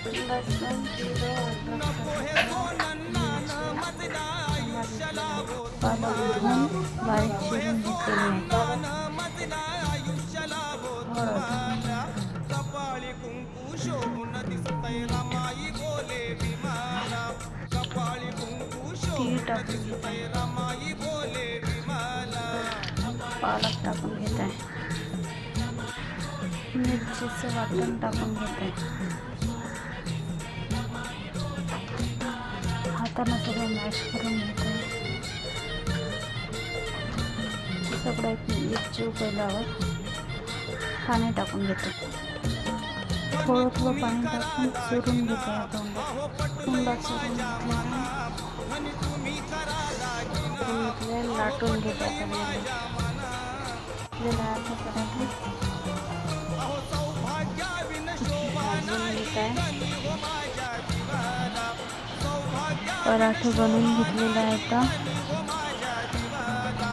लसूण, जिरं, पालक धुवून बारीक चिरून घेतलेले आहे. तीळ टाकून घेत आहे. पालक टाकून घेत आहे. मिरचीचं वाटण टाकून घेत आहे. हाताने सगळं मॅश करून घेत आहे. सगळं एक जीव पहिल्यावर पाणी टाकून घेते. थोडं थोडं पाणी टाकून चुरून घेते. तोंडात चुरून घेतले लाटून घेते. पराठे बनवून घेतलेला आहे.